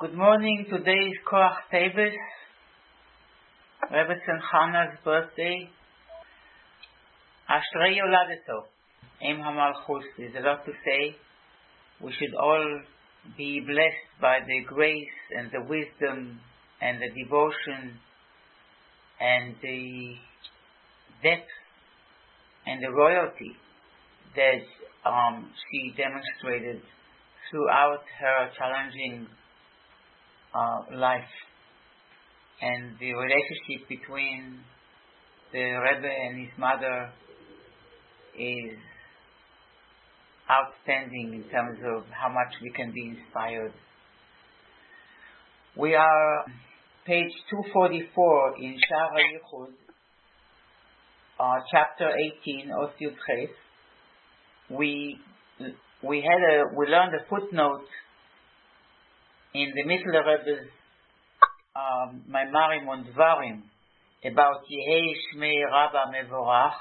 Good morning. Today is Teives, Rebbe Hannah's birthday. Ashrei Yoladeto, Em HaMalchus. There's a lot to say. We should all be blessed by the grace and the wisdom and the devotion and the depth and the royalty that she demonstrated throughout her challenging life, and the relationship between the Rebbe and his mother is outstanding in terms of how much we can be inspired. We are page 244 in Shaar Hayichud, chapter 18, Osyut Ches. We learned a footnote in the middle of Rebbe's Maimarim on Dvarim about Yehei Shmei Rabba Mevorach.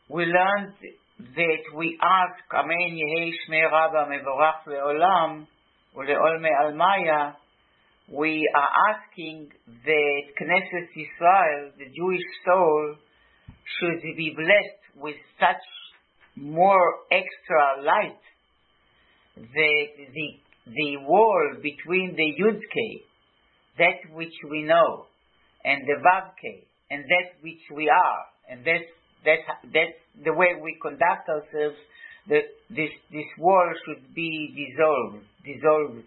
We learned that we ask, Amen Yehei Shmei Rabba Mevorach Leolam Uleol Me'almaya. We are asking that Knesset Yisrael, the Jewish soul, should be blessed with such more extra light that the wall between the Yudke, that which we know, and the Vavke, and that which we are, and that's the way we conduct ourselves, this wall should be dissolved.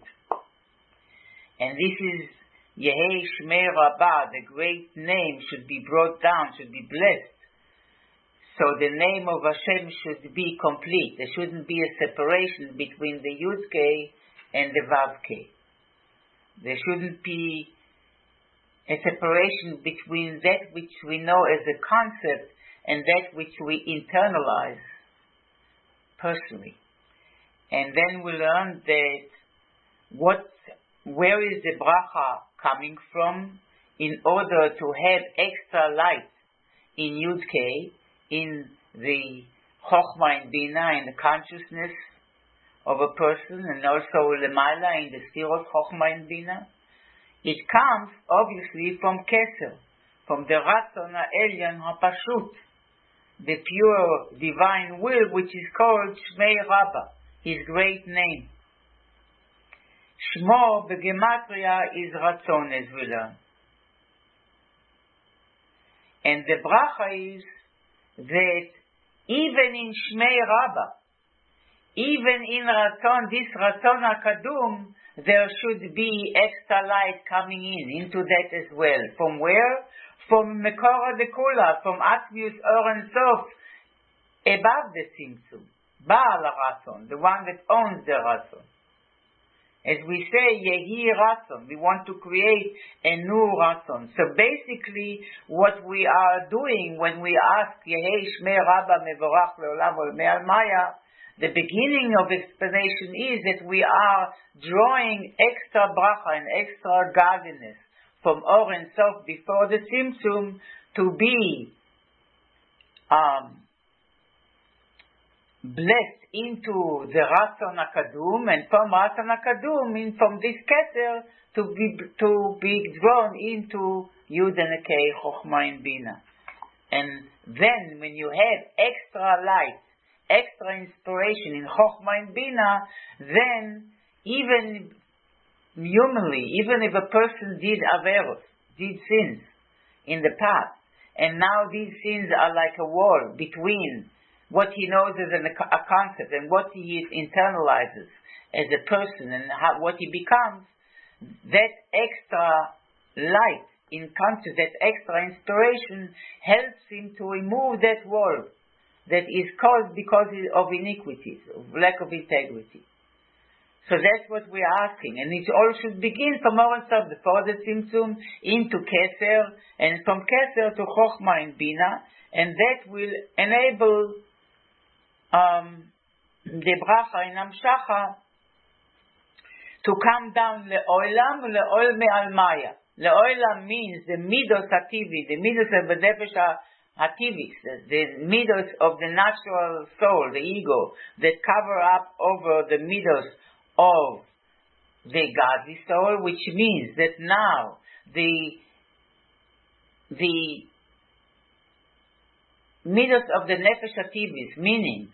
And this is Yehei Shmei Rabbah, the great name should be brought down, should be blessed. So the name of Hashem should be complete. There shouldn't be a separation between the Yudke and the Vavke. There shouldn't be a separation between that which we know as a concept and that which we internalize personally. And then we learn that where is the bracha coming from in order to have extra light in Yudke, in the Chokhmah and Bina, in the consciousness of a person, and also Lemaila in the sphere of Chokhmah and Bina. It comes obviously from Keser, from the Ratzon HaElyon HaPashut, the pure divine will, which is called Shmei Rabbah, his great name. Shmo begematria is Ratzon, as we learn. And the bracha is that even in Shmei Rabbah, even in Ratzon, this Ratzon HaKadum, there should be extra light coming into that as well. From where? From Mekora Dekula, from Atmius Or and Sof, above the Tzimtzum, Baal Ratzon, the one that owns the Ratzon. As we say, Yehi Ratzon, we want to create a new Ratzon. So basically, what we are doing when we ask Yehei Shmei Rabba Mevorach Leolam Ol Me'almaya, the beginning of explanation is that we are drawing extra bracha and extra godliness from Or and Sof before the Tzimtzum to be blessed into the Ratzon HaKadum, and from Ratzon HaKadum, from this Keter, to be drawn into Yud and Kei, Chokhmah and Bina. And then when you have extra light, extra inspiration in Chokhmah and Bina, then even humanly, even if a person did Averos, did sins in the past, and now these sins are like a wall between what he knows as a concept and what he internalizes as a person and what he becomes, that extra light in conscious, that extra inspiration helps him to remove that wall that is caused because of iniquities, of lack of integrity. So that's what we are asking, and it all should begin from Or and Sof, before the Tzimtzum, into Keser, and from Keser to Chokhmah and Bina, and that will enable the bracha in Amshacha to come down le'olam le'ol me'almaya. Le'olam means the midos hativi, the midos of the nefesh hativis, the midos of the natural soul, the ego, that cover up over the midos of the godly soul, which means that now the midos of the nefesh hatibis, meaning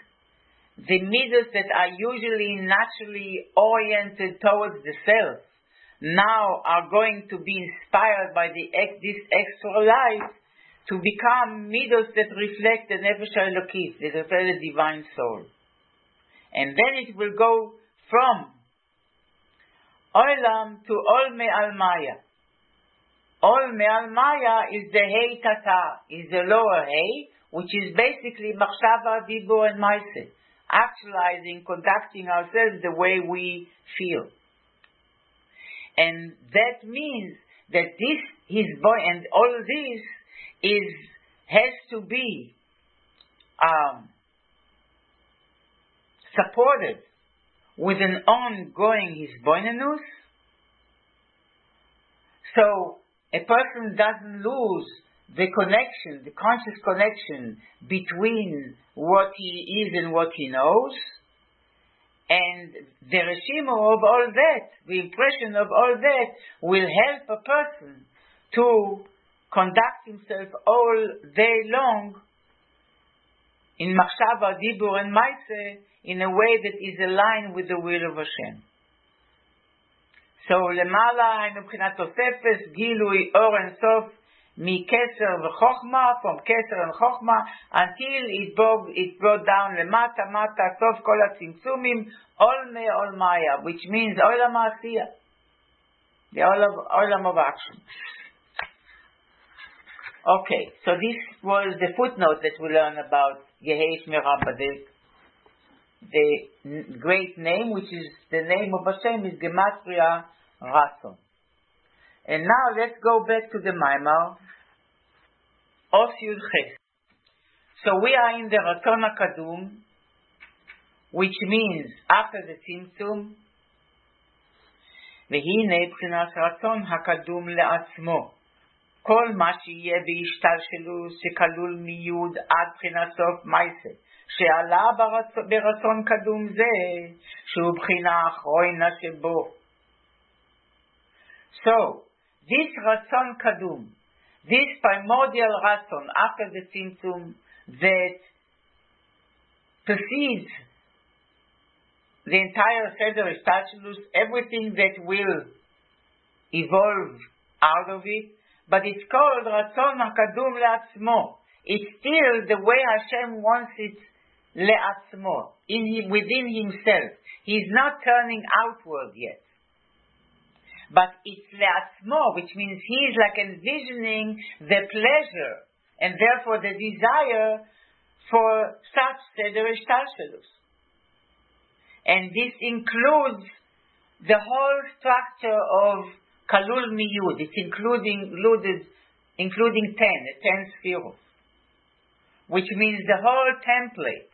the midos that are usually naturally oriented towards the self, now are going to be inspired by this extra life to become midos that reflect the nefesh elokis, the divine soul. And then it will go from olam to ol me'al maya. Ol me'al maya is the hey tata, is the lower hey, which is basically machshava, dibur, and maaseh, actualizing, conducting ourselves the way we feel. And that means that this, his boy, and all this has to be supported with an ongoing hisboinenus, so a person doesn't lose the connection, the conscious connection between what he is and what he knows, and the reshima of all that, the impression of all that, will help a person to conduct himself all day long in machshava, dibur, and maaseh in a way that is aligned with the will of Hashem. So lemala haynu b'chinat tosefes gilui or and sof mi keser v'chochma, from keser and chochma, until it brought down lemata mata sof kol hatzimtzumim ol me ol maya, which means olam ha'asiyah, the olam of action. Okay, so this was the footnote that we learn about Yehei Shmei Rabba, the great name, which is the name of Hashem, is Gematria Ratzon. And now let's go back to the Maimar, Os Yud Ches. So we are in the Ratzon HaKadum, which means after the Tzimtzum, V'hinei b'chinas Ratzon HaKadum le'atzmo. כל מה שיהיה בהשתלשלות שכלול מיוד עד בחינת סוף מעשה, שעלה ברצון קדום זה, שהוא בחינה אחרונה שבו. So, this רצון קדום, this primordial רצון after the tzimtzum that precedes the entire seder השתלשלות, everything that will evolve out of it, but it's called Ratzon HaKadum Le'atzmo. It's still the way Hashem wants it Le'atzmo, within himself. He's not turning outward yet. But it's Le'atzmo, which means he's like envisioning the pleasure and therefore the desire for such Seder Ishtalshelus. And this includes the whole structure of Kalul Miyud. It's including 10 spheros, which means the whole template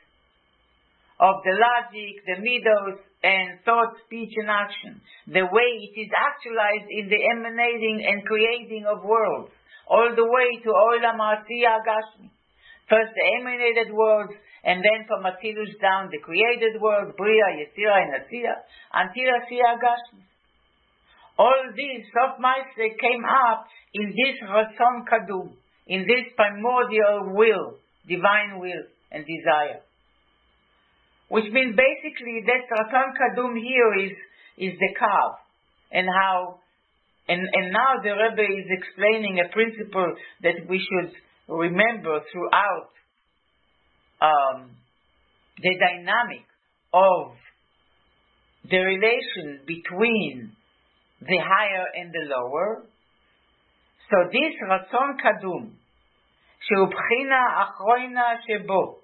of the logic, the midos, and thought, speech, and action, the way it is actualized in the emanating and creating of worlds, all the way to Olam Ha'asiyah Gashmi. First the emanated worlds, and then from Atzilus down the created world, Bria, Yetzira, and Asiyah, until Asiyah Gashmi. All these Sof Maaseh came up in this Ratzon Kadum, in this primordial will, divine will and desire. Which means basically that Ratzon Kadum here is the kav, and now the Rebbe is explaining a principle that we should remember throughout the dynamic of the relation between the higher and the lower. So this Ratzon Kadum, שהוא בחינה אחרונה שבו,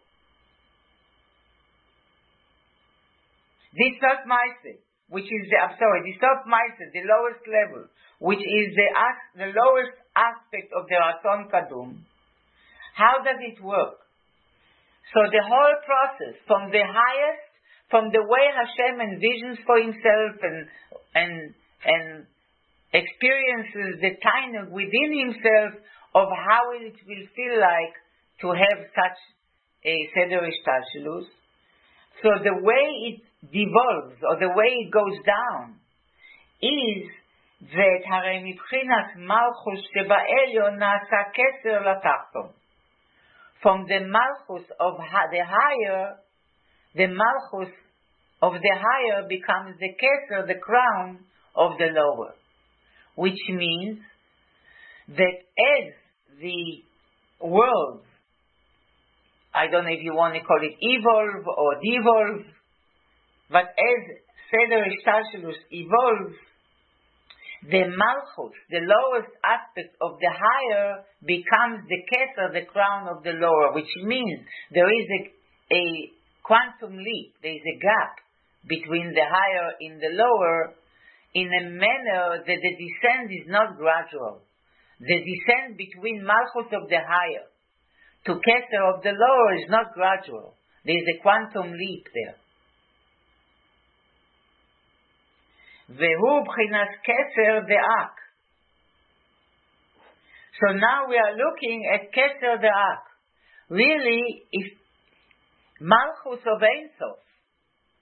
this Sof Maaseh, which is the Sof Maaseh, the lowest level, which is the lowest aspect of the Ratzon Kadum, how does it work? So the whole process, from the highest, from the way Hashem envisions for himself and experiences the tainug within himself of how it will feel like to have such a Seder Ishtalshelus. So the way it devolves, or the way it goes down, is that הרי מבחינת מלכוס שבעליון נעשה כסר לתחתון. From the malchus of the higher, the malchus of the higher becomes the keser, the crown of the lower. Which means that as the world, I don't know if you want to call it evolve or devolve, but as Seder Ishtalshelus evolves, the malchus, the lowest aspect of the higher, becomes the keser, the crown of the lower, which means there is a quantum leap, there is a gap between the higher and the lower, in a manner that the descent is not gradual. The descent between malchus of the higher to keser of the lower is not gradual. There is a quantum leap there. Vehu b'chinas keser de'ak. So now we are looking at keser de'ak. Really, if malchus of Ein Sof,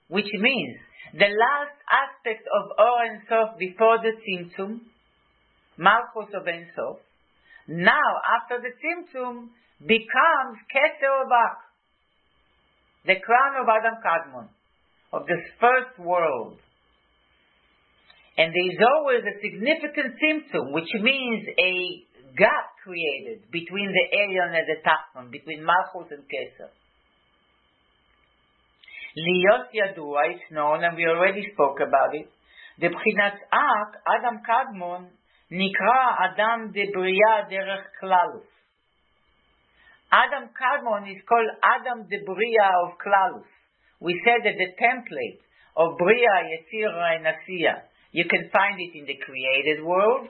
which means the last aspect of Or Ein Sof before the Tzimtzum, malchus of Ein Sof, now after the Tzimtzum becomes keser of Ak, the crown of Adam Kadmon, of this first world. And there is always a significant Tzimtzum, which means a gap created between the Elyon and the Tachton, between Malchus and Keser. Liyot Yadua, it's known, and we already spoke about it. The B'chinas Ak, Adam Kadmon, Nikra Adam de Bria derech Klalus. Adam Kadmon is called Adam de Bria of Klalus. We said that the template of Bria, Yetzira, and Asiya, you can find it in the created world,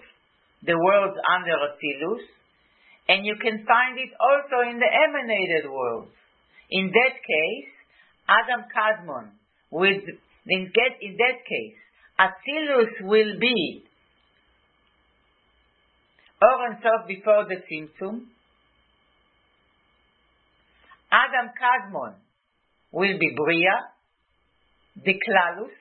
the worlds under Atzilus, and you can find it also in the emanated world. In that case, Adam Kadmon in that case, Atzilus will be Or Ein Sof before the Tzimtzum. Adam Kadmon will be Bria, the Klalus.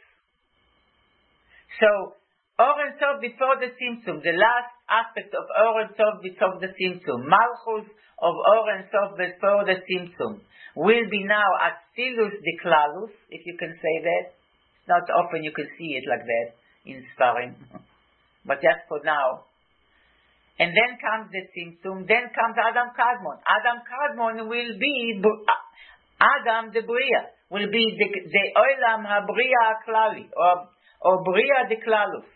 So, Or Ein Sof before the Tzimtzum, the last aspect of Or Ein Sof before the Tzimtzum, Malchus of Or Ein Sof before the Tzimtzum, will be now Atzilus the Klalus, if you can say that. It's not often you can see it like that in Sfarim, but just for now. And then comes the Tzimtzum, then comes Adam Kadmon. Adam Kadmon will be Adam the Bria, will be the Olam HaBria HaKlali, or Bria de Klalus.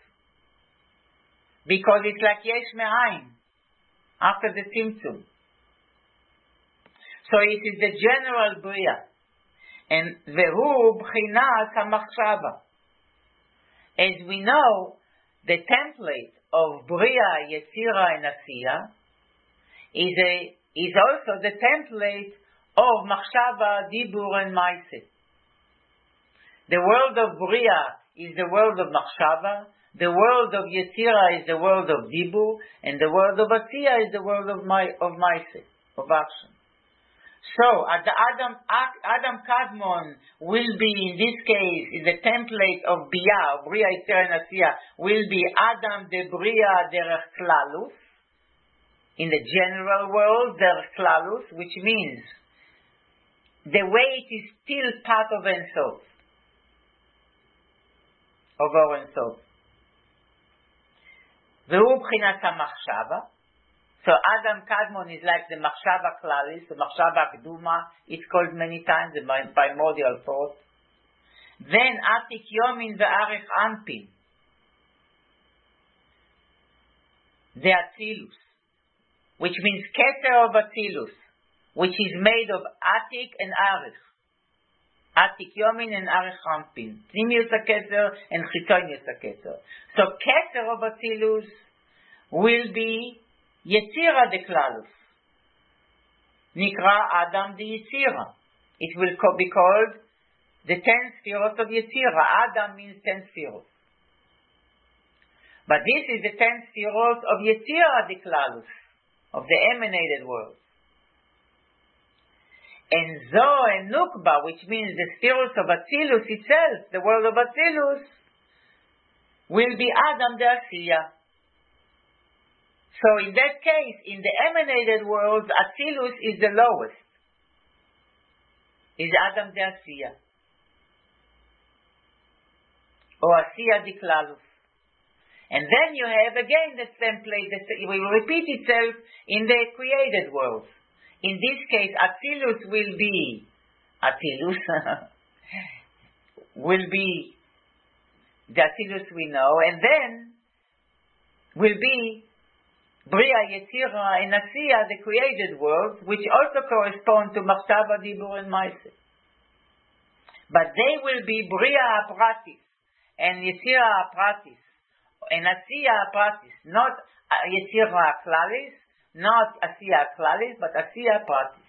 Because it's like Yesh Me'ayin, after the Tzimtzum. So it is the general Bria. And Vehu B'chinas HaMachshava. As we know, the template of Bria, Yetzira, and Asiya is also the template of Machshava, Dibur, and Maaseh. The world of Bria is the world of Machshava, the world of Yetzira is the world of Dibur, and the world of Asiya is the world of Maaseh, of action. So, Adam Kadmon will be, in this case, in the template of Bia, Bria, Yetzira, and Asiya, will be Adam de Bria derech Klalus, in the general world, derech Klalus, which means the way it is still part of Ein Sof, of Or Ein Sof. Vehu b'chinas HaMachshava. So Adam Kadmon is like the Machshava Klalis, the Machshava Keduma. It's called many times the primordial thought. Then Atik Yomin ve'Arich Anpin, the Atzilus, which means Keter of Atzilus, which is made of Atik and Arich. Atik Yomin and Arich Anpin. Pnimius HaKeter and Chitonius HaKeter. So Keter of Atzilus will be Yetzira de Klalus. Nikra Adam de Yetzira. It will be called the 10 spheros of Yetzira. Adam means 10 spheros. But this is the 10 spheros of Yetzira de Klalus, of the emanated world. And Zo and Nukba, which means the spheros of Atzilus itself, the world of Atzilus, will be Adam the Asiya. So in that case, in the emanated worlds, Atzilus is the lowest. Is Adam the Asiya. Or Asiya the Klalus. And then you have again the template that will repeat itself in the created worlds. In this case, Atzilus will be Atzilus will be the Atzilus we know, and then will be Bria, Yetzira, and Asiya, the created worlds, which also correspond to Machshava, Dibur, and Maaseh. But they will be Bria Pratis, and Yetzira Pratis, and Asiya Pratis, not Yetzira Klalis, not Asiya Klalis, but Asiya Pratis.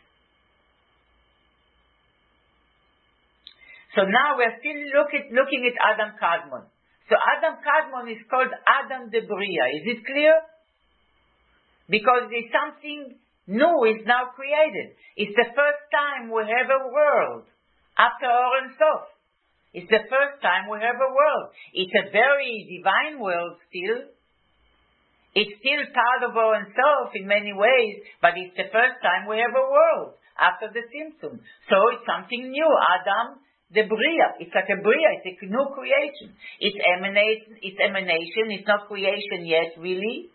So now we're still looking at Adam Kadmon. So Adam Kadmon is called Adam the Bria. Is it clear? Because there's something new is now created. It's the first time we have a world after Or and Sof. It's the first time we have a world. It's a very divine world still. It's still part of Or and Sof in many ways, but it's the first time we have a world after the Tzimtzum. So it's something new. Adam the Bria. It's like a Bria. It's a new creation. It's emanation. It's not creation yet, really.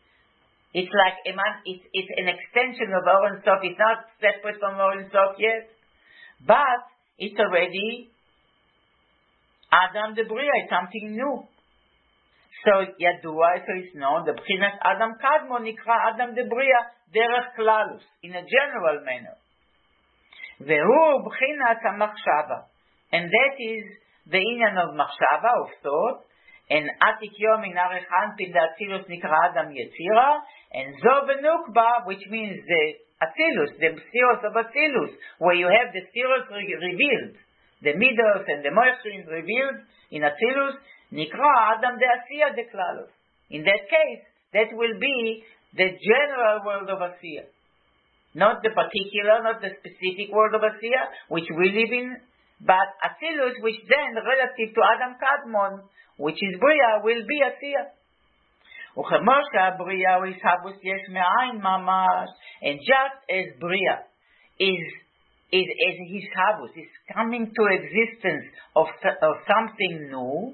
It's like it's an extension of Or and Sof. It's not separate from Or and Sof yet, but it's already Adam the Bria. It's something new. So Yadua, so it's known. The B'chinas Adam Kadmon nikra Adam the Bria derech Klalus, in a general manner. Vehu B'chinas HaMachshava, and that is the inyan of Machshava, of thought. And Atik Yom in Arechanpin the Atzilus nikra Adam Yetzira, and Zo Benukba, which means the Atzilus, the Sfiros of Atzilus, where you have the Sfiros revealed, the Midos and the Moichrim revealed in Atzilus, nikra Adam the Asiya the Klalus. In that case, that will be the general world of Asiya. Not the particular, not the specific world of Asiya, which we live in, but Atzilus, which then, relative to Adam Kadmon, which is Bria, will be Asiya. And just as Bria is Hishabus, is coming to existence of something new,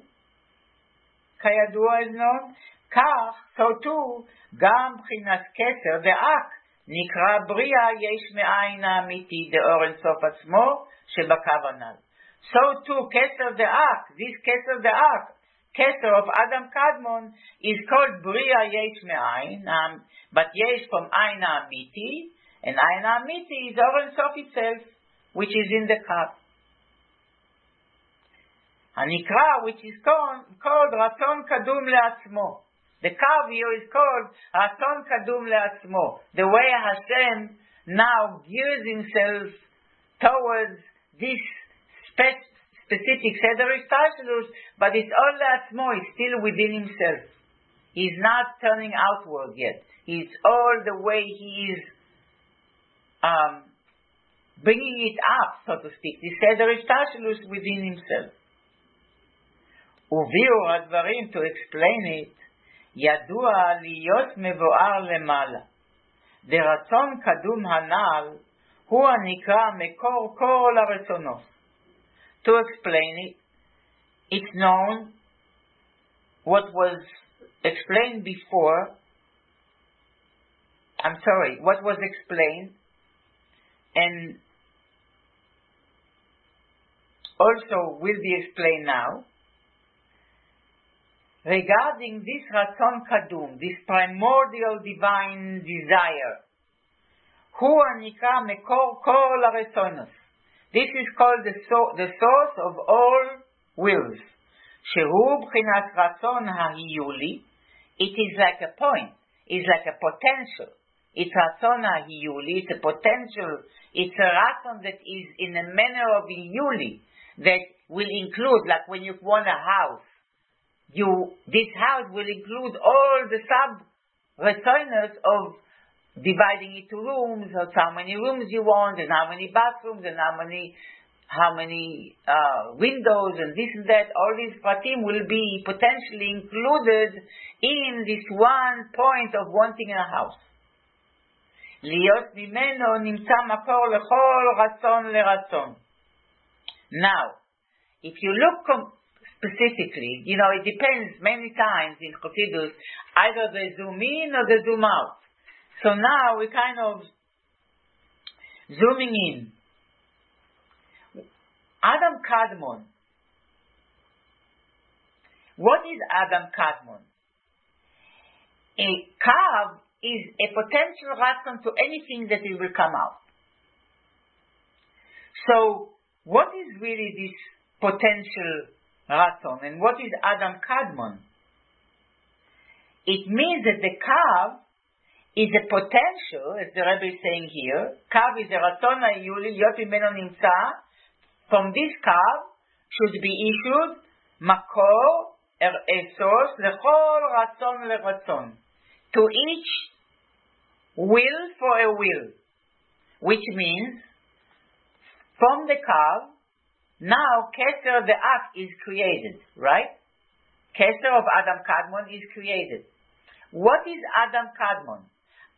Kayadua is known, Kach, so too, Gam B'chinas Keser Ve'ak, Nikra Bria Yesh Me'ayin Ha'amiti, the Or and Sof Atzmo, Shebakav Anal. So too, Keser Ve'ak, this Keser Ve'ak, Keser of Adam Kadmon, is called Bria Yesh Me'ayin, but Yesh from Ayin Ha'amiti, and Ayin Ha'amiti is Or and Sof itself, which is in the Kav. Hanikra, which is called Ratzon Kadum Le'atzmo. The Kav here is called Ratzon Kadum Le'atzmo. The way Hashem now gears himself towards this specific Seder Ishtashlus, but it's all Le'atzmo, it's still within himself. He's not turning outward yet. He's all the way he is bringing it up, so to speak. The Seder Ishtashlus within himself. Uviu advarim, to explain it, Yadua liyot mevoar lemala. The Ratzon Kadum Hanal, hu hanikra mekor kol haretzonos. To explain it, it's known what was explained before. What was explained, and also will be explained now. Regarding this Ratzon Kadum, this primordial divine desire, Hu Anika Mekor Kol Haretzonos. This is called the source of all wills. Shehu B'chinas Ratzon HaHiyuli. It is like a point. It's like a potential. It's Ratzon HaHiyuli. It's a potential. It's a Ratzon that is in a manner of Hiyuli that will include, like when you want a house. This house will include all the sub-retzonos of dividing it to rooms, of how many rooms you want, and how many bathrooms, and how many how many windows and this and that, all these pratim will be potentially included in this one point of wanting a house. להיות ממנו נמצא מקור לכל רצון לרצון. Now, if you look specifically, it depends many times in Chassidus, either they zoom in or they zoom out. So now we're kind of zooming in. Adam Kadmon. What is Adam Kadmon? A kav is a potential ratzon to anything that it will come out. So, what is really this potential ratzon, and what is Adam Kadmon? It means that the kav is a potential, as the Rebbe is saying here. Kav is a ratzon ha'yuli, להיות ממנו נמצא. From this kav should be issued makor, a source, lechol ratzon leratzon, to each will for a will, which means from the kav, now Keser the act is created, right? Keser of Adam Kadmon is created. What is Adam Kadmon?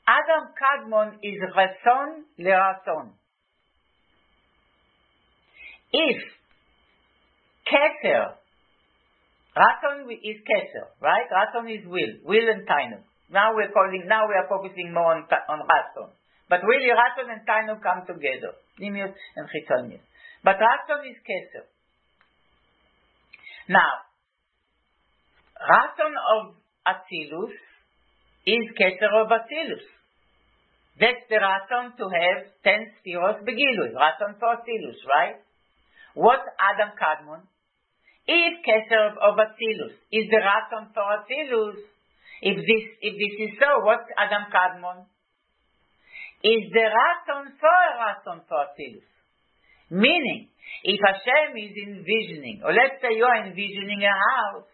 Adam Kadmon is ratzon leratzon. If Keser, ratzon is Keser, right? Ratzon is will and tainuk. Now we are focusing more on ratzon. But really ratzon and tainuk come together. Pnimius and chitzonius. But ratzon is Keser. Now, ratzon of Atzilus is Keser of Atzilus. That's the ratzon to have 10 spheros begilui. Ratzon for Atzilus, right? What's Adam Kadmon? If Keser of Atzilus is the ratzon for Atzilus, if this is so, what's Adam Kadmon? Is the ratzon for Atzilus. Meaning, if Hashem is envisioning, or let's say you are envisioning a house.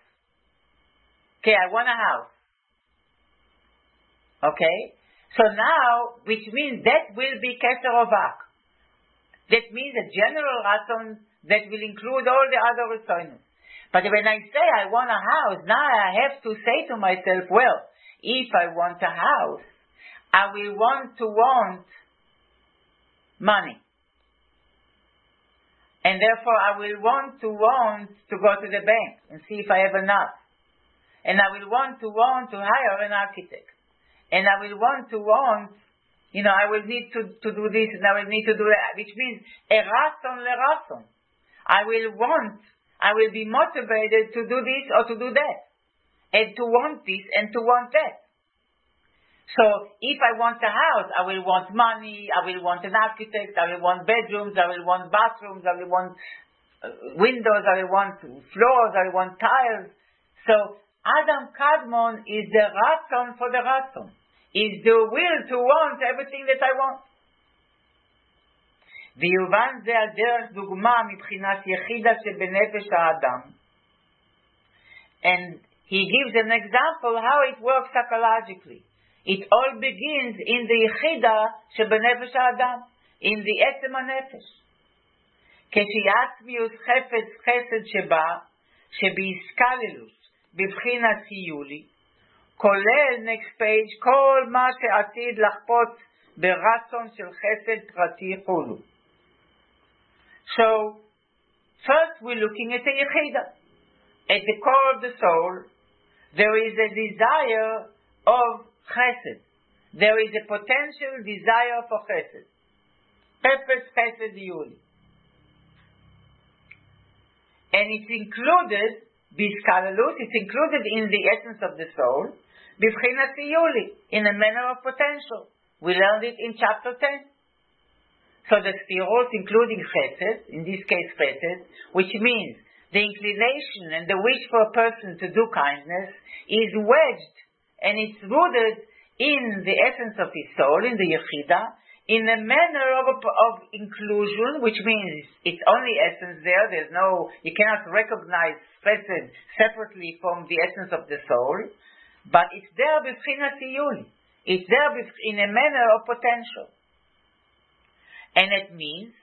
Okay, I want a house. Okay? So now, which means that will be Keser of Ak. That means a general ratzon that will include all the other ratzonos. But when I say I want a house, now I have to say to myself, well, if I want a house, I will want money. And therefore I will want to go to the bank and see if I have enough. And I will want to hire an architect. And I will I will need to do this and I will need to do that, which means a ratzon leratzon. I will be motivated to do this or to do that, and to want this and to want that. So, if I want a house, I will want money, I will want an architect, I will want bedrooms, I will want bathrooms, I will want windows, I will want floors, I will want tiles. So, Adam Kadmon is the ratzon for the ratzon. Is the will to want everything that I want. ויובן זה הדרך דוגמה מבחינת יחידה שבנפש האדם. And he gives an example how it works psychologically. It all begins in the יחידה שבנפש האדם, in the עצם הנפש. כשיעצמיוס חפץ חסד שבה, שבהסקללוס, בבחינת סיולי, כולל next page, כל מה שעתיד לחפוץ ברצון של חסד פרטי חולו. So, first we're looking at the Yechida. At the core of the soul, there is a desire of Chesed. There is a potential desire for Chesed. Purpose Chesed Yuli. And it's included, Biskalalus, it's included in the essence of the soul, Bivchinat Yuli, in a manner of potential. We learned it in chapter 10. So the sphirot, including chesed, in this case chesed, which means the inclination and the wish for a person to do kindness, is wedged and it's rooted in the essence of his soul, in the yechida, in a manner of inclusion, which means it's only essence there. You cannot recognize chesed separately from the essence of the soul, but it's there b'fchinat yuli. It's there in a manner of potential. And it means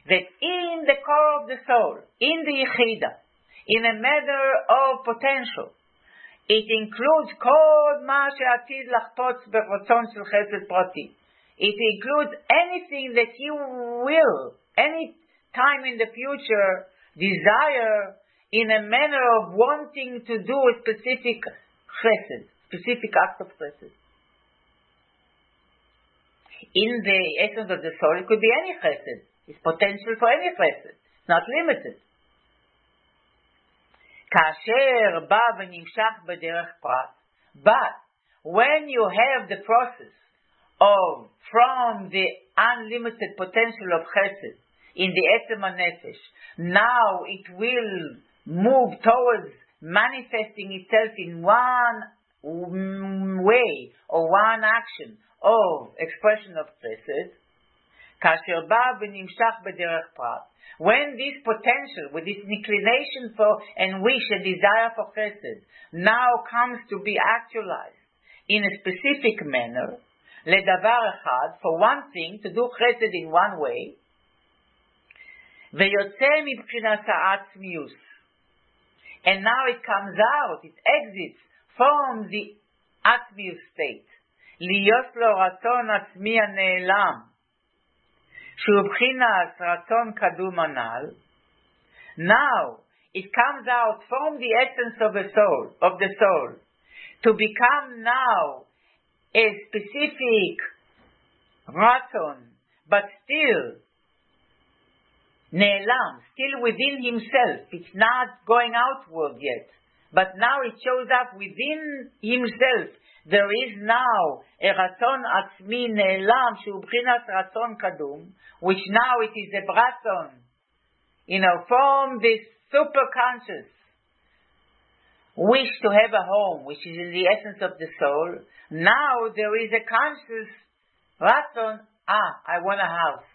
that in the core of the soul, in the Yechida, in a matter of potential, it includes כל מה שעתיד לחפוץ ברצון של חסד פרטי. It includes anything that you will, any time in the future, desire in a manner of wanting to do a specific chesed, specific act of chesed. In the essence of the soul, it could be any chesed. It's potential for any chesed. It's not limited. כאשר בא ונמשך בדרך פרט. But when you have the process of from the unlimited potential of chesed in the etzem nefesh, now it will move towards manifesting itself in one way or one action of expression of chesed. כאשר בא ונמשך בדרך פרט. When this potential, with this inclination for and wish and desire for chesed, now comes to be actualized in a specific manner, לדבר אחד, for one thing, to do chesed in one way, ויוצא מבחינת העצמיוס, and now it comes out, it exits from the עצמיוס state, להיות לו רצון עצמי הנעלם, שהוא בחינת רצון קדום הנ"ל. Now it comes out from the essence of the soul, to become now a specific ratzon, but still נעלם, still within himself. It's not going outward yet, but now it shows up within himself. There is now a ratzon עצמי נעלם, שהוא בחינת רצון קדום, which now it is a ratzon, from this superconscious wish to have a home, which is in the essence of the soul. Now there is a conscious ratzon, I want a house.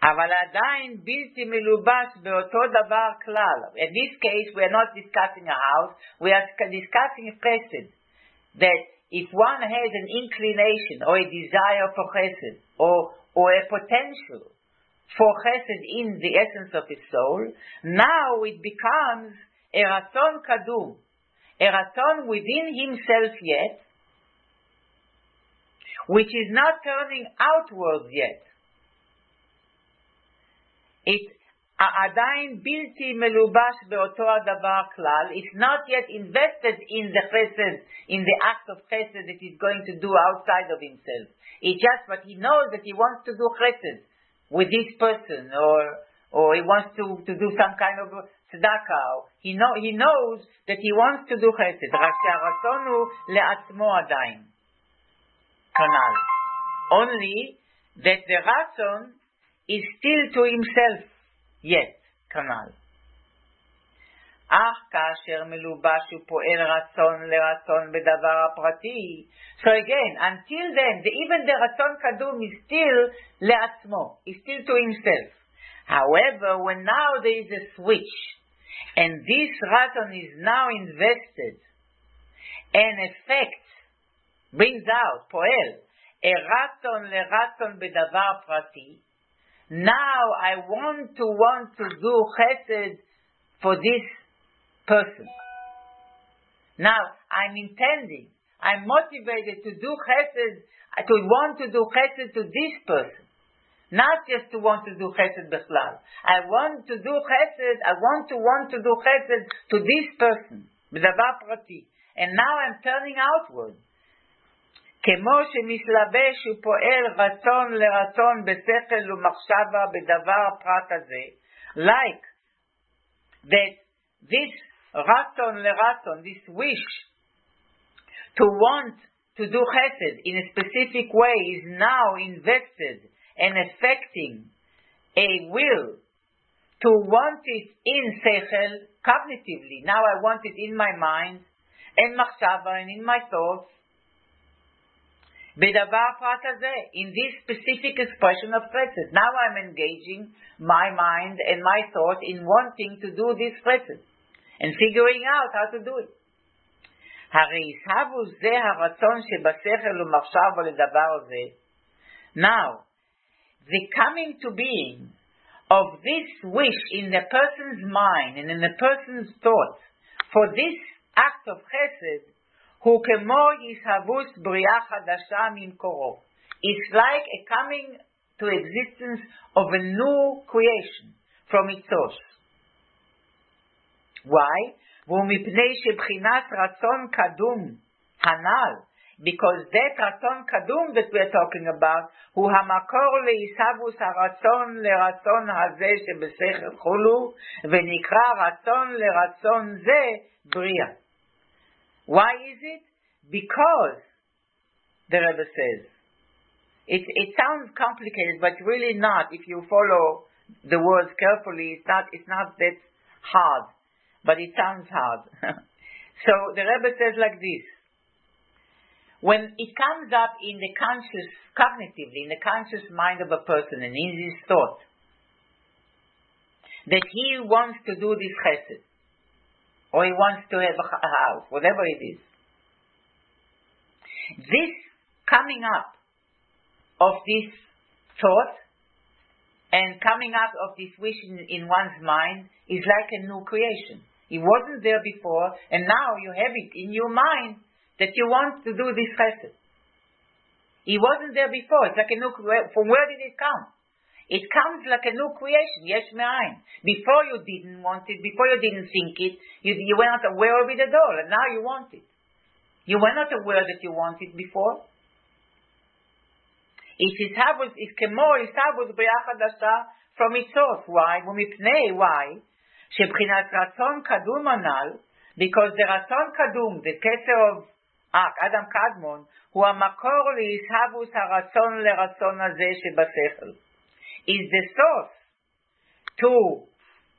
אבל עדיין בלתי מלובש באותו דבר כלל. In this case, we are not discussing a house, we are discussing chesed. That if one has an inclination or a desire for chesed, or a potential for chesed in the essence of his soul, now it becomes a ratzon kadum, a ratzon within himself yet, which is not turning outwards yet. It עדיין בלתי מלובש באותו הדבר כלל. It's not yet invested in the chesed, in the act of chesed that he's going to do outside of himself. It's just what he knows that he wants to do chesed with this person, or he wants to do some kind of tzedakah. He knows that he wants to do chesed. רק שהרצון הוא לעצמו עדיין. כנ"ל. Only that the ratzon is still to himself yet, כנ"ל. אך כאשר מלובש הוא פועל רצון לרצון בדבר הפרטי. So again, until then, even the רצון קדום is still לעצמו, is still to himself. However, when now there is a switch, and this רצון is now invested, and effect brings out, פועל, a רצון לרצון בדבר פרטי, now I want to do chesed for this person. Now I'm intending, I'm motivated to do chesed, to want to do chesed to this person. Not just to want to do chesed bechlal. I want to do chesed, I want to do chesed to this person. בדבר פרטי. And now I'm turning outward. כמו שמתלבש ופועל רצון לרצון בשכל ומחשבה בדבר הפרט הזה, like that this רצון לרצון, this wish to want to do chesed in a specific way is now invested and affecting a will to want it in sechel, cognitively. Now I want it in my mind, and machshava, and in my thoughts. בדבר הפרט הזה, in this specific expression of chesed. Now I'm engaging my mind and my thought in wanting to do this chesed, and figuring out how to do it. הרי ישהבו זה הרצון שבשכל ומחשבה לדבר הזה. Now, the coming to being of this wish in the person's mind and in the person's thought for this act of chesed, hu kemo yishavus bria chadasha mimkoro. It's like a coming to existence of a new creation from its source. Why? ומפני שבחינת רצון קדום הנ"ל, because that רצון קדום that we are talking about הוא המקור להישבוס הרצון לרצון הזה שבשכל חולו, ונקרא רצון לרצון זה בריאה. Why is it? Because the Rebbe says, it sounds complicated, but really not. If you follow the words carefully, it's not that hard, but it sounds hard. So the Rebbe says like this: when it comes up in the conscious, cognitively, in the conscious mind of a person and in his thought, that he wants to do this chesed, or he wants to have a house, whatever it is, this coming up of this thought and coming up of this wish in one's mind is like a new creation. It wasn't there before, and now you have it in your mind that you want to do this chesed. It wasn't there before. It's like a new creation. From where did it come? It comes like a new creation, yesh me'ayin. Before you didn't want it, before you didn't think it, you were not aware of it at all, and now you want it. You were not aware that you want it before. It's kemo ishavus bria chadasha from its source. Why? Why? Shebchinat ratzon kadum anal, because the ratzon kadum, the keser of Adam Kadmon, hu hamakor leishavus haratzon leratzon hazeh shebasechel, is the source to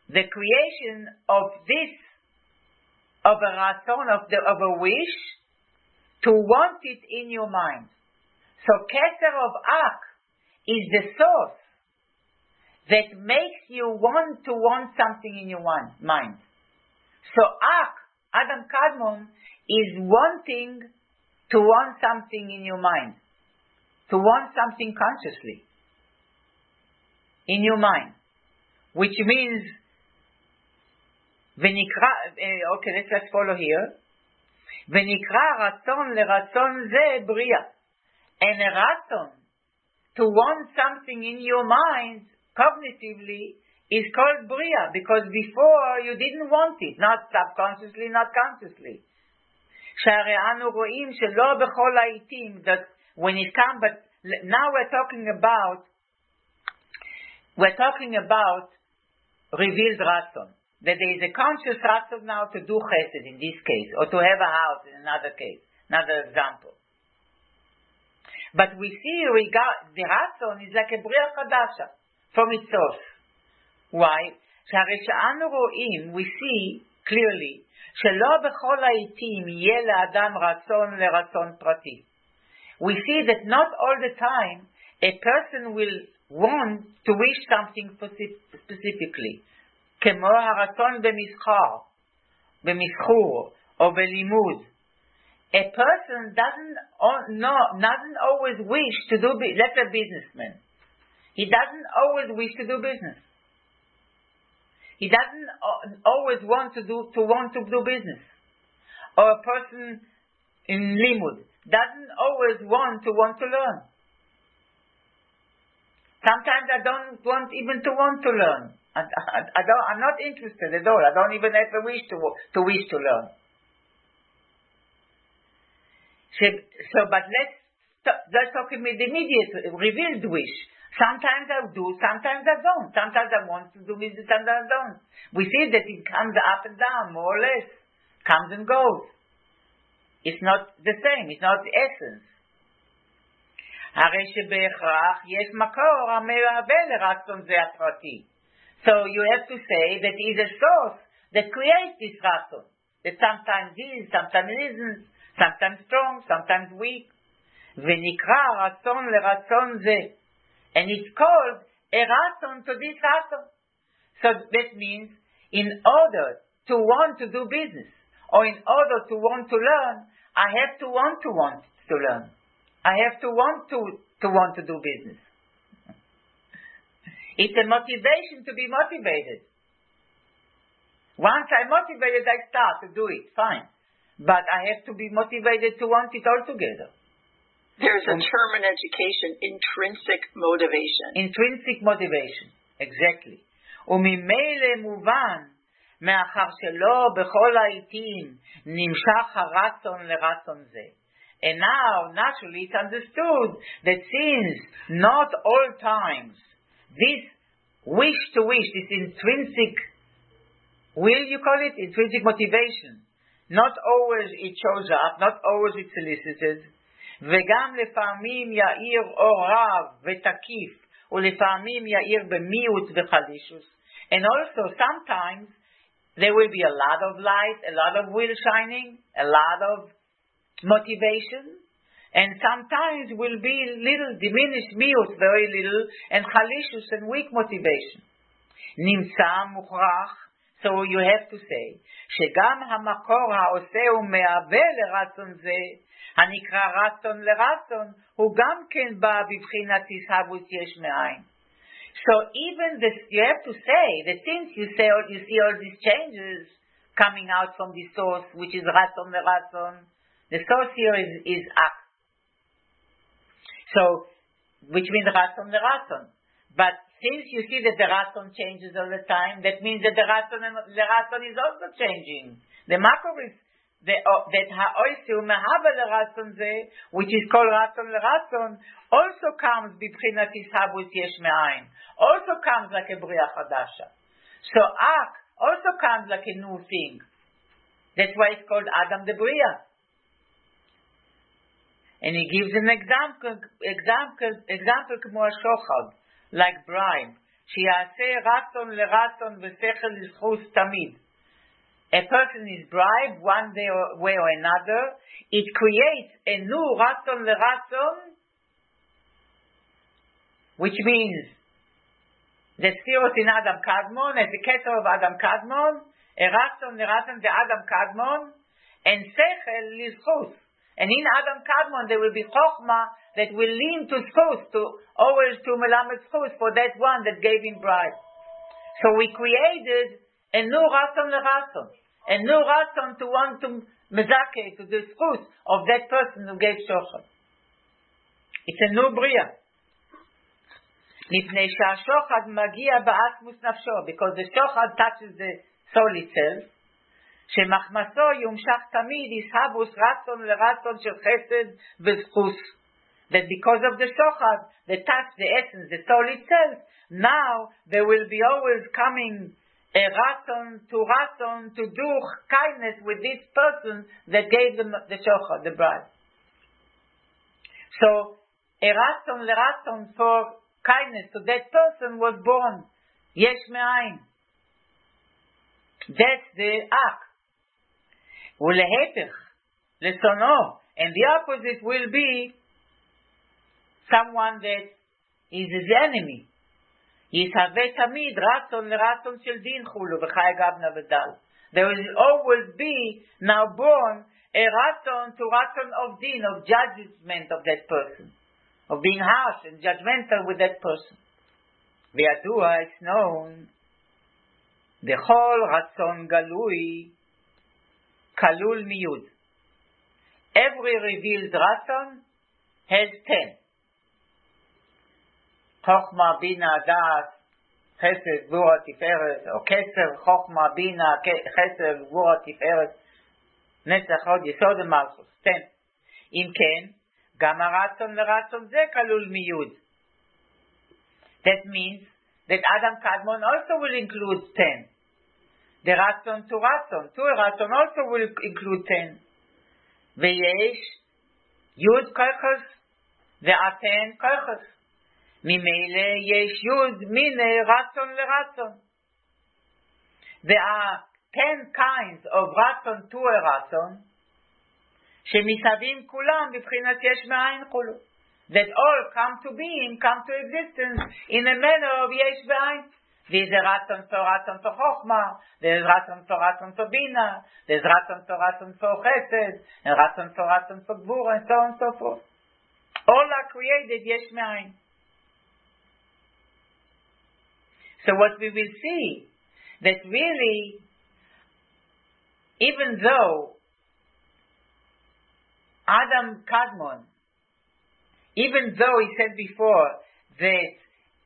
the creation of this, of a ratzon, of a wish, to want it in your mind. So keser of Ak is the source that makes you want to want something in your mind. So Ak, Adam Kadmon, is wanting to want something in your mind, to want something consciously in your mind, which means let's follow here. ונקרא רצון לרצון זה בריאה. And a ratzon, to want something in your mind, cognitively, is called bria, because before you didn't want it, not subconsciously, not consciously. שהרי אנו רואים שלא בכל העיתים, that when it comes, but now we're talking about revealed ratzon, that there is a conscious ratzon now to do chesed in this case, or to have a house in another case, another example. But we see the ratzon is like a bria chadasha from its source. Why? שהרי שאנו רואים, we see clearly, שלא בכל העיתים יהיה לאדם רצון לרצון פרטי. We see that not all the time a person will want to wish something specifically. כמו הרצון במסחור או בלימוד. A person doesn't always wish to do, let's say a businessman. He doesn't always wish to do business. He doesn't always want to do business. Or a person in limud doesn't always want to learn. Sometimes I don't want even to learn. I'm not interested at all. I don't even have a wish to learn. But let's talk about the immediate revealed wish. Sometimes I do, sometimes I don't. Sometimes I want to do business, sometimes I don't. We see that it comes up and down, more or less. Comes and goes. It's not the same. It's not the essence. הרי שבהכרח יש מקור המהווה לרצון זה הפרטי. So you have to say that it is a source that creates this ratzon. That sometimes is, sometimes isn't, sometimes strong, sometimes weak. ונקרא רצון לרצון זה. And it's called a ratzon to this ratzon. So that means in order to want to do business, or in order to want to learn, I have to want to learn. I have to want to do business. It's a motivation to be motivated. Once I'm motivated, I start to do it. Fine. But I have to be motivated to want it all together. There's a term in education, intrinsic motivation. Intrinsic motivation, exactly. וממילא מובן, מאחר שלא בכל העיתים נמשך הרצון לרצון זה. And now, naturally, it's understood that since not all times this wish to wish, this intrinsic, will you call it? Intrinsic motivation. Not always it shows up, not always it's solicited. וגם לפעמים יאיר אור רב ותקיף, ולפעמים יאיר במיעוט וחלישוס. And also, sometimes, there will be a lot of light, a lot of will shining, a lot of motivation, and sometimes will be little diminished miut, very little, and chalishus and weak motivation. נמצא מוכרח, so you have to say, שגם המקור העושה ומהווה לרצון זה, הנקרא רצון לרצון, הוא גם כן בא בבחינת הסהבות יש מאין. So even this, you have to say that since you see all these changes coming out from the source, which is ratzon leratzon, the source here is ak. So, which means ratzon leratzon. But since you see that the ratzon changes all the time, that means that the ratzon leratzon is also changing. The makor is that ha'oisu mehava leratzon ze, which is called ratzon leratzon, also comes b'bchinat ishabut yesh me'ayin. Also comes like a bria chadasha. So ak also comes like a new thing. That's why it's called Adam the Bria. And he gives an example k'mo shochad, like bribe. She'aseh ratzon leratzon v'sechel l'zchus tamid. A person is bribed one way or another. It creates a new ratzon leratzon, which means the sphirot in Adam Kadmon, as the keter of Adam Kadmon, a ratzon leratzon the Adam Kadmon, and sechel lizchus. And in Adam Kadmon there will be chokhmah that will lean to zchus, to always to melamed zchus for that one that gave him bribe. So we created a new ratzon leratzon, a new ratzon to want to mezake, to the zchus of that person who gave shochad. It's a new bria. מפני שהשוחד מגיע בעצמוס נפשו, because the shochat touches the soul itself, שמחמסו יומשך תמיד יסהבוס רצון לרצון של חסד וזכוס, that because of the shochat, the touch, the essence, the soul itself, now there will be always coming a ratzon to do kindness with this person that gave them the shochat, the bribe. So a ratzon leratzon for kindness to that person was born. Yesh me'ayin. That's the ak. Ulehepech, lesono. And the opposite will be someone that is his enemy. Yishaveh tamid ratzon leratzon shel din chulu v'chai gavna v'dal. There will always be now born a ratzon to ratzon of din, of judgment of that person, of being harsh and judgmental with that person. V'yadua, it's known, B'chol ratzon galui kalul miyud. Every revealed ratzon has 10. Chokhmah, bina, das, chesed, gvura, tiferet, or keser, chokhmah, bina, chesed, gvura, tiferet, netzach, hod, yesod, malchus. 10. Im ken, גם הרצון לרצון זה כלול מיוד. That means that Adam Kadmon also will include 10. The רצון to רצון, to רצון also will include 10. ויש יוד כוחס ואתן כוחס. ממילא יש יוד מיני רצון לרצון. There are 10 kinds of רצון to רצון, שמסביב כולם בבחינת יש מאין כולו. That all come to being, come to existence in a manner of יש מאין. There's a ratzon for chokhmah, there's ratzon for bina, there's ratzon for chesed, and ratzon for gvura, and so on and so forth. All are created יש מאין. So what we will see, that really, even though Adam Kadmon, even though he said before that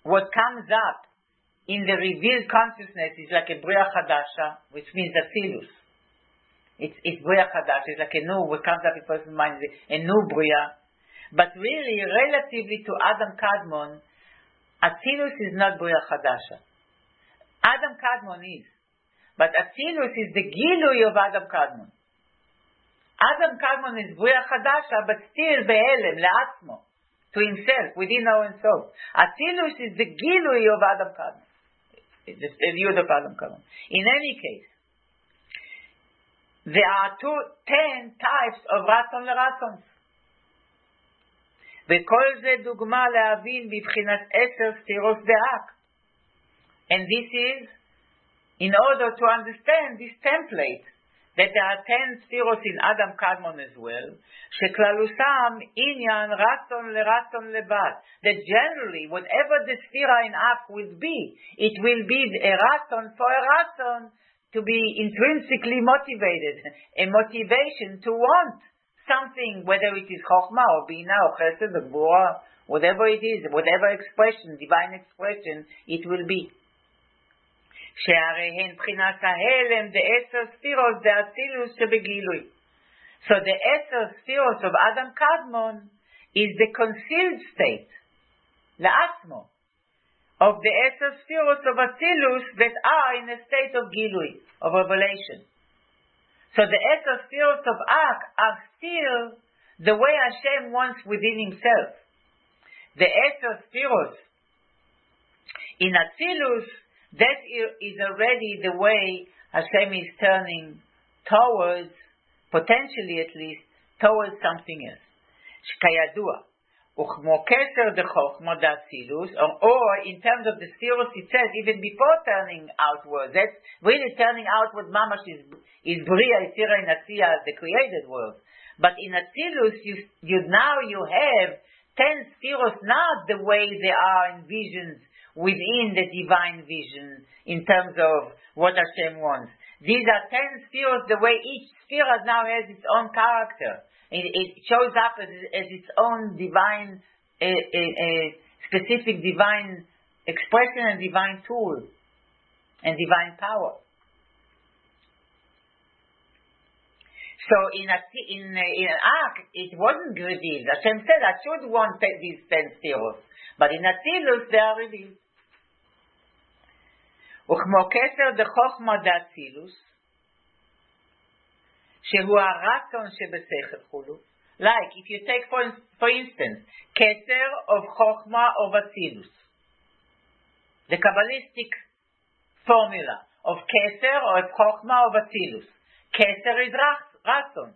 what comes up in the revealed consciousness is like a Bria Chadasha, which means Atzilus. It's Bria Chadasha, it's like a new, what comes up in person's mind is a new Bria. But really, relatively to Adam Kadmon, Atzilus is not Bria Chadasha. Adam Kadmon is. But Atzilus is the Gilui of Adam Kadmon. Adam Kadmon is Bria Chadasha, but still Be'elem, Le'atzmo, to himself, within our own soul. Atzilus is the Gilui of Adam Kadmon. It's the Yud of Adam Kadmon. In any case, there are 10 types of Ratzon L'Ratzon. וכל זה דוגמה להבין בבחינת 10 ספירות דאק. And this is in order to understand this template that there are 10 ספירות in Adam Kadmon as well, שכללוסם עניין רצון לרצון לבד. That generally, whatever the sphera in Ak will be, it will be a ratzon for a ratzon to be intrinsically motivated, a motivation to want something, whether it is Chokhmah or Bina or Chesed or Gvura, whatever it is, whatever expression, divine expression, it will be. שהרי הן בחינת ההלם ד10 ספירות דאצילוס שבגילוי. So the 10 ספירות of Adam Kadmon is the concealed state, לעצמו, of the 10 ספירות of Atzilus that are in a state of gilui, of revelation. So the 10 spheres of Ak are still the way Hashem wants within himself. The 10 spheres in Atzilus, that is already the way Hashem is turning towards, potentially at least, towards something else. Shkayadua. Uchmo keser de chokhmah d'Atzilus, or in terms of the spheres itself, even before turning outward, that's really turning outward. Mamash is Bria, Yitzira, and Asiya, the created world. But in Atzilus, you have 10 spheres, not the way they are envisioned within the divine vision in terms of what Hashem wants. These are 10 spheres, the way each sphere now has its own character. It shows up as its own divine, specific divine expression and divine tool and divine power. So in Ak, it wasn't revealed. Hashem said, I should want these 10 spheres. But in Atzilus, they are revealed. וכמו כסר דחוכמה דאצילוס, שהוא הרצון שבשכל חולו. Like, if you take, for instance, Keser of Chokhmah of Atzilus. The Kabbalistic formula of Keser or of Chokhmah of Atzilus. Keser is Ratzon.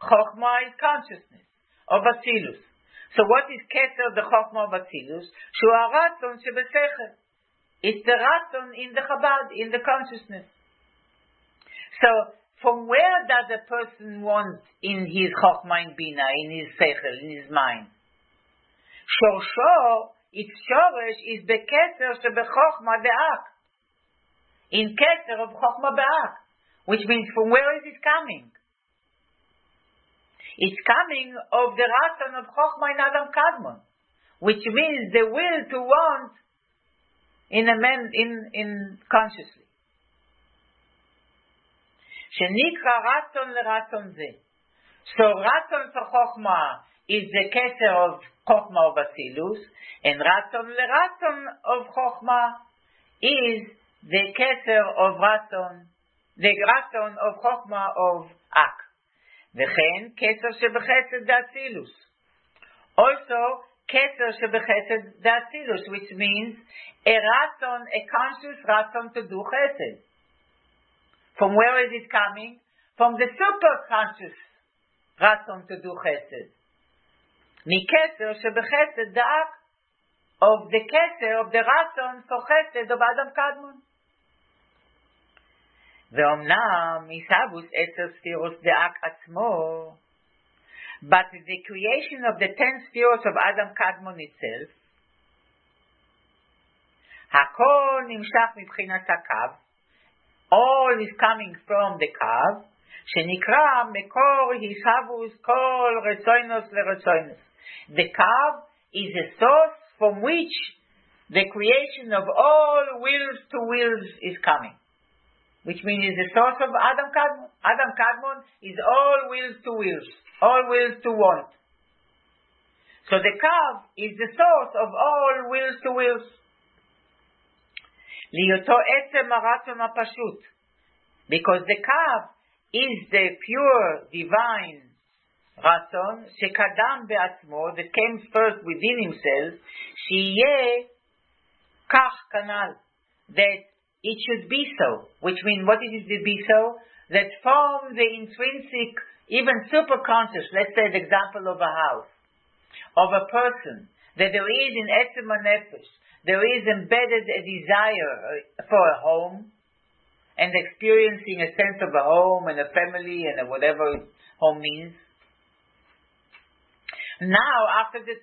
Chokhmah is consciousness of Atzilus. So what is Keser the Chokhmah of Atzilus? שהוא הרצון שבשכל. It's the Ratzon in the Chabad, in the consciousness. So, from where does a person want in his Chokhmah in Bina, in his Seichel, in his mind? Shorsho, its shoresh is bekeser shebechokhmah de'ak. In keser of Chokhmah be'ak. Which means, from where is it coming? It's coming of the Ratzon of Chokhmah in Adam Kadmon. Which means the will to want in a man, in consciously. Shenikra ratzon leratzon ze. So ratzon for chokhmah is the keser of chokhmah of Atzilus, and ratzon leratzon of chokhmah is the keser of ratzon, the ratzon of chokhmah of Ak. V'chen keser shebechesed d'Atzilus. Also keser shebechesed d'Atzilus, which means a ratzon, a conscious ratzon to do chesed. From where is it coming? From the super-conscious ratzon to do chesed. Mikeser shebechesed da'ak, of the keser, of the ratzon for chesed of Adam Kadmon. Ve'omnam isabus 10 spheros da'ak atzmo, but the creation of the 10 spheros of Adam Kadmon itself, הכל נמשך מבחינת הקו. All is coming from the קו, שנקרא מקור הישבוס כל רצוינוס לרצוינוס. The קו is a source from which the creation of all wills to wills is coming. Which means is the source of Adam Kadmon. Adam Kadmon is all wills to wills. All wills to want. So the Kav is the source of all wills to wills. Liyoto etzem haratzon hapashut. Because the Kav is the pure divine ratzon shekadam be'atzmo, that came first within himself, שיהיה כך kanal, that it should be so. Which means, what it is to be so? That from the intrinsic, even superconscious, let's say the example of a house, of a person, that there is in Etzem HaNefesh, there is embedded a desire for a home, and experiencing a sense of a home and a family and a whatever home means. Now, after the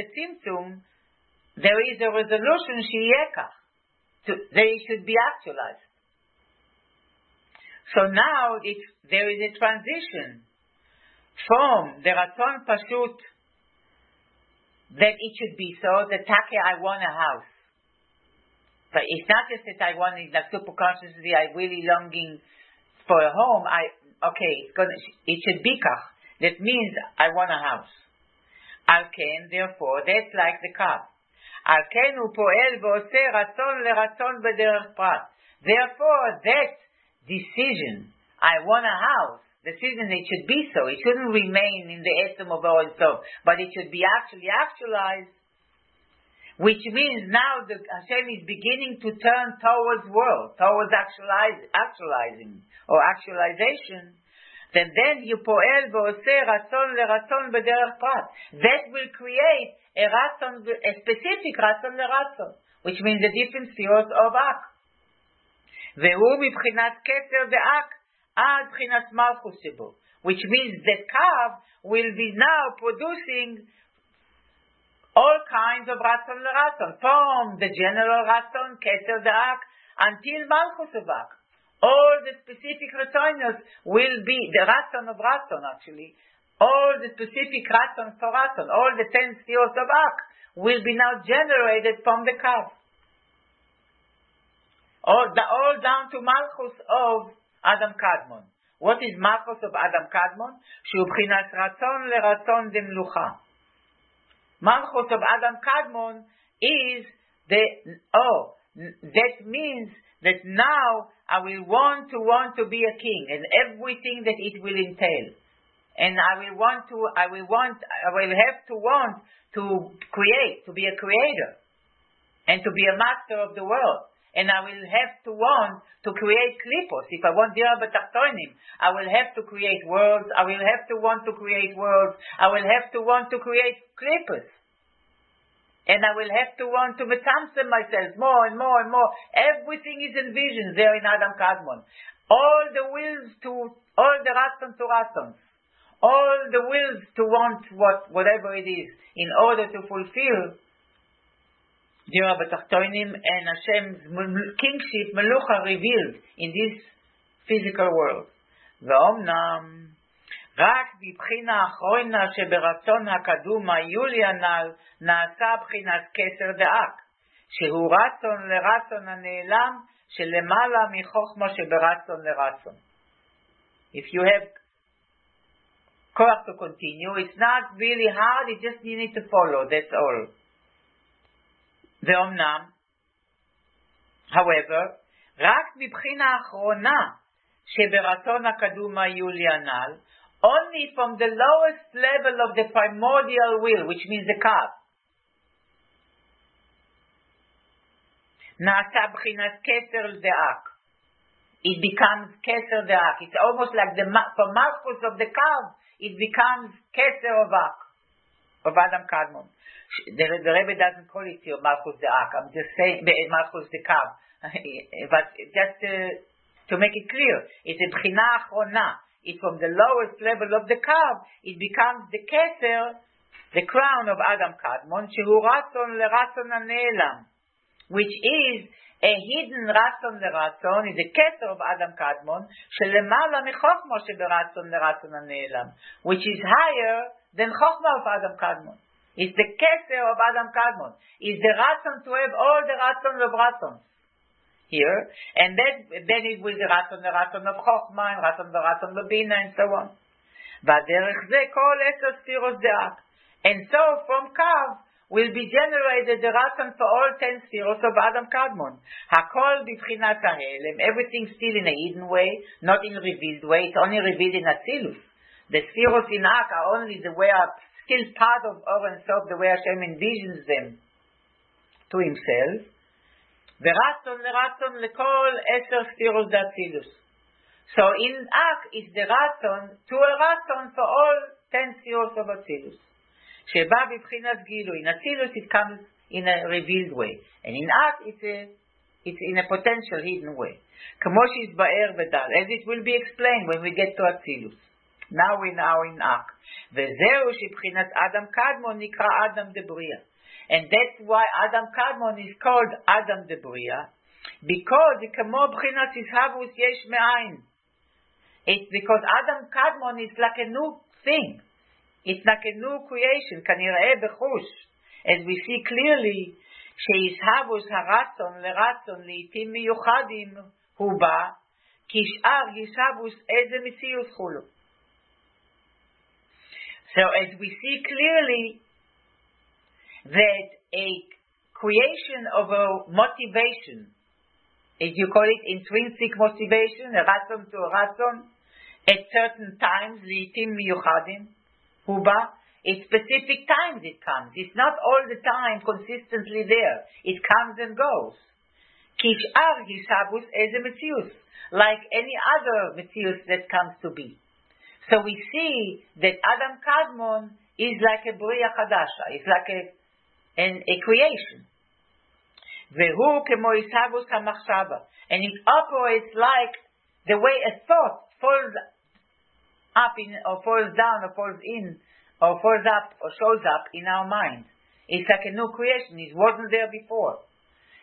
Tzimtzum, there is a resolution sheyekach, that it should be actualized. So now there is a transition from the Ratzon Pashut, that it should be so, that Take, I want a house. But it's not just that I want it, like superconsciously, I'm really longing for a home. It should be kach. That means I want a house. Al-ken, therefore, that's like the Kav. Al-ken hu poel v'ose ratzon leratzon b'derech prat. Therefore, that decision, I want a house, decision it should be so. It shouldn't remain in the etzem of our soul, but it should be actually actualized. Which means now the Hashem is beginning to turn towards world, towards actualizing or actualization. Then you poel v'oseh ratzon leratzon b'derech prat. That will create a specific ratzon leratzon, which means the different spheres of ak. Vehu mibchinat keter de'ak ad bchinat malchus shebo, which means that Kav will be now producing all kinds of ratzon leratzon, from the general ratzon, keter de'ak, until malchus of ak. All the specific ratzonos will be, the ratzon of ratzon actually, all the specific ratzon for ratzon, all the 10 spheres of ak, will be now generated from the Kav. All down to malchus of Adam Kadmon. What is malchus of Adam Kadmon? Shu b'chinas ratzon leratzon demlucha. Malchus of Adam Kadmon is that means that now I will want to be a king, and everything that it will entail. And I will have to want to create, to be a creator, and to be a master of the world. And I will have to want to create klipos. If I want dira b'tachtonim, I will have to create worlds. I will have to want to create worlds. I will have to want to create klipos. And I will have to want to metamsem myself more and more and more. Everything is envisioned there in Adam Kadmon. All the wills all the ratzon to ratzons. All the wills to want whatever it is, in order to fulfill Dira b'tachtonim and Hashem's kingship, melucha, revealed in this physical world. Ve'omnam, רק בבחינה האחרונה שברצון הקדום היולי הנ"ל נעשה בחינת כתר דאק, שהוא רצון לרצון הנעלם שלמעלה מחוכמה שברצון לרצון. If you have courage to continue, it's not really hard, you just need to follow, that's all. ואומנם, however, רק בבחינה האחרונה שברצון הקדום היולי הנ"ל, only from the lowest level of the primordial will, which means the Kav. נעשה בחינת כתר דאק. It becomes כתר דאק. It's almost like from malchus of the Kav, it becomes כתר of ak, of Adam Kadmon. The Rebbe doesn't call it your malchus da'ak. I'm just saying malchus da'kav. But just to make it clear, it's a bchina achrona. It's from the lowest level of the kav, it becomes the keter, the crown of Adam Kadmon, shehu ratzon leratzon hane'elam. which is a hidden ratzon leratzon, is a keser of Adam Kadmon, shelemala michochma sheberatzon leratzon hane'elam, which is higher than chochma of Adam Kadmon. It's the keser of Adam Kadmon. It's the ratzon to have all the ratzon of ratzons here, and then it will the ratzon of chochma, and ratzon of bina, and so on. V'derech ze kol eser sfiros de'ak. And so from Kav will be generated the ratzon for all 10 spheros of Adam Kadmon. Hakol b'bchinat ha'helem, everything still in a hidden way, not in a revealed way. It's only revealed in Atzilus. The spheros in Ak are only the way are still part of Or and Sof, the way Hashem envisions them to Himself. V'ratzon leratzon lekol 10 spheros d'Atzilus. So in Ak is the ratzon to a ratzon for all 10 spheros of Atzilus. Sheba b'bchinas gilu. In Atzilus it comes in a revealed way, and in Ak it's in a potential hidden way. Kamo she's ba'er v'dal, as it will be explained when we get to Atzilus. Now we are in Ak. V'zeu shebchinas Adam Kadmon nikra Adam de Bria, and that's why Adam Kadmon is called Adam de Bria, because kamo b'chinas ishavus yesh me'ayin. It's because Adam Kadmon is like a new thing. It's like a new creation, kanireh bechush, as we see clearly, sheishavus haratzon leratzon liitim miyuchadim huba, kishar yishavus eze mitzius chulu. So as we see clearly that a creation of a motivation, as you call it, intrinsic motivation, a ratzon to a ratzon, at certain times, liitim miyuchadim, Huba, at specific times it comes. It's not all the time consistently there. It comes and goes. Kishar yishabus as a metzius, like any other metzius that comes to be. So we see that Adam Kadmon is like a bria chadasha. It's like a creation. Vehu kemo yishabus hamachshava, and it operates like the way a thought falls up in, or falls down, or falls in, or falls up, or shows up in our mind. It's like a new creation. It wasn't there before.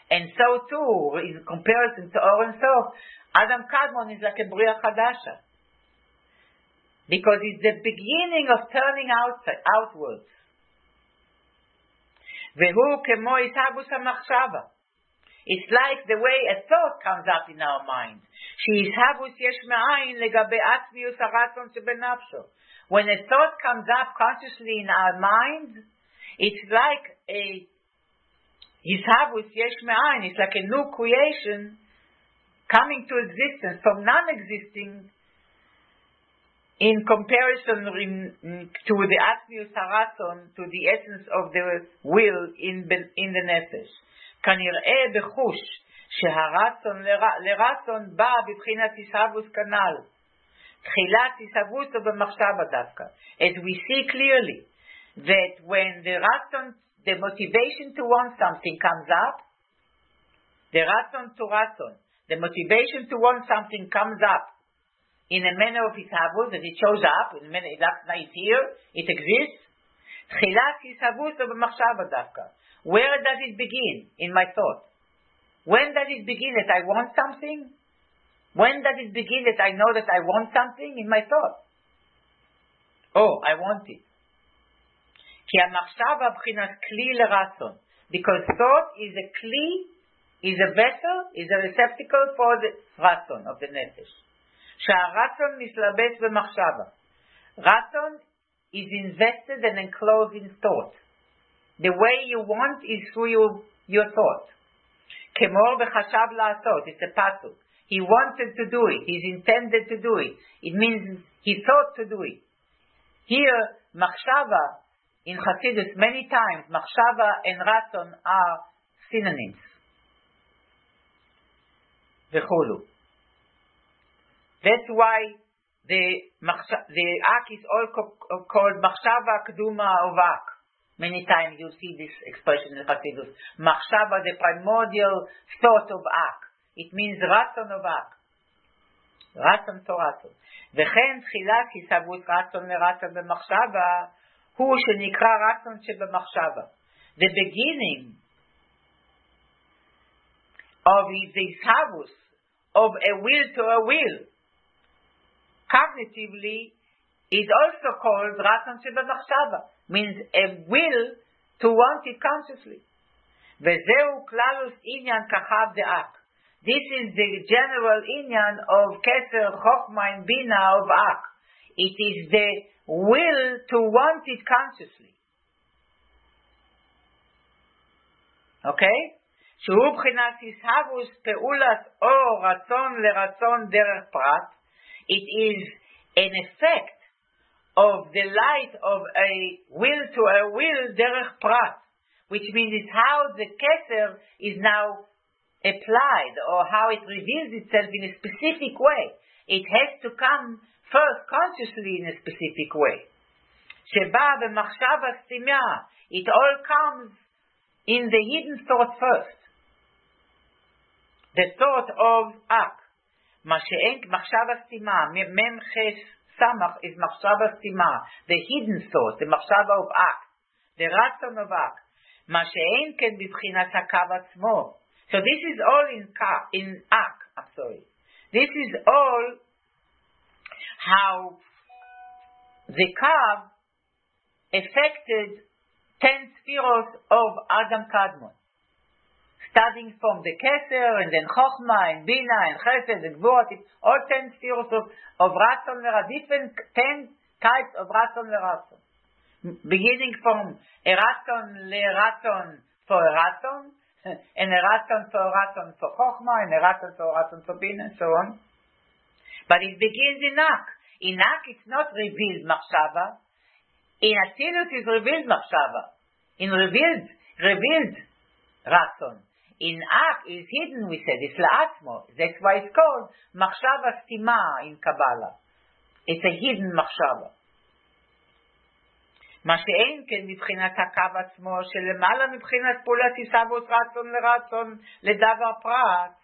And so too, in comparison to Or and Sof, Adam Kadmon is like a Bria Chadasha. Because it's the beginning of turning outwards. Vehu kemo ishabus hamachshava. It's like the way a thought comes up in our mind. When a thought comes up consciously in our mind, it's like a yishavus yesh me'ayin. It's like a new creation coming to existence from non-existing in comparison to the atzmius haratzon, to the essence of the will in the nefesh. כנראה בחוש שהרצון לרצון בא בבחינת ישהבוס כנ"ל. תחילת ישהבוס או במחשבה דווקא. As we see clearly that when the רצון, the motivation to want something comes up, the רצון to רצון, the motivation to want something comes up in a manner of ישהבוס, that it shows up, in a manner, it's here, it exists. תחילת ישהבוס או במחשבה דווקא. Where does it begin? In my thought. When does it begin that I want something? When does it begin that I know that I want something? In my thought. Oh, I want it. כי המחשבה בחינת כלי לרצון. Because thought is a kli, is a vessel, is a receptacle for the רצון of the nefesh. שהרצון מתלבש במחשבה. רצון is invested and enclosed in thought. The way you want is through your thought. Kemor b'chashav la'asot. It's a pasuk. He wanted to do it. He's intended to do it. It means he thought to do it. Here, machshava, in Chassidus, many times, machshava and ratzon are synonyms. V'chulu. That's why the ak is all called machshava keduma of ak. Many times you see this expression in Chassidus. Machshava, the primordial thought of Ak. It means ratzon of Ak. Ratzon to ratzon. וכן תחילת הישהבות רצון לרצון במחשבה הוא שנקרא רצון שבמחשבה. The beginning of the ishavus of a will to a will, cognitively, is also called ratzon shebamachshava, means a will to want it consciously. Vezeu klalus inyan kachav de'ak. This is the general inyan of keser, chokhmah, and bina of ak. It is the will to want it consciously. Okay? שהוא בחינת ishavus peulas or ratzon leratzon derech prat. It is an effect of the light of a will to a will derech prat, which means it's how the keser is now applied, or how it reveals itself in a specific way. It has to come first consciously in a specific way. Sheba b'machshava stimya. It all comes in the hidden thought first. The thought of ak. Masha'en machshava stima. Mem ches samach is machshava stima. The hidden thought, the machshava of ak. The ratzon of ak. Masha'en ken b'bchinas hakav atzmo. So this is all in ak. I'm sorry. This is all how the kav affected 10 spheros of Adam Kadmon. Starting from the Keser, and then Chokhmah, and Bina, and Chesed, and Gvurat, all 10 spheros of Ratzon Leratzon, different 10 types of Ratzon Leratzon. Beginning from a Ratzon Leratzon for a Ratzon, and a Ratzon for Chokhmah, and a Ratzon for Bina, and so on. But it begins in Ak. In Ak it's not revealed Machshava. In Atzilus is revealed Machshava. In revealed Ratzon. In Ak is hidden, we said, it's La'atzmo. That's why it's called Machshava Stima in Kabbalah. It's a hidden Machshava. מה שאין כן מבחינת הקו עצמו, שלמעלה מבחינת פעולת ishavus ratzon leratzon לדבר פרט.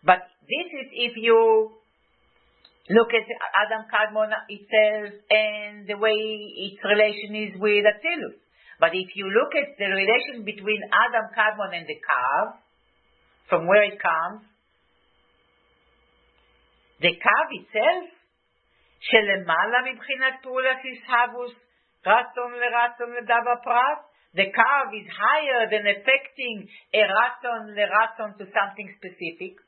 But this is if you look at Adam Kadmon itself and the way its relation is with Atzilus. But if you look at the relation between Adam Kadmon and the Kav, from where it comes, the Kav itself, שלמעלה מבחינת פעולת ishavus ratzon leratzon לדבר פרט, the Kav is higher than affecting a ratzon leratzon to something specific.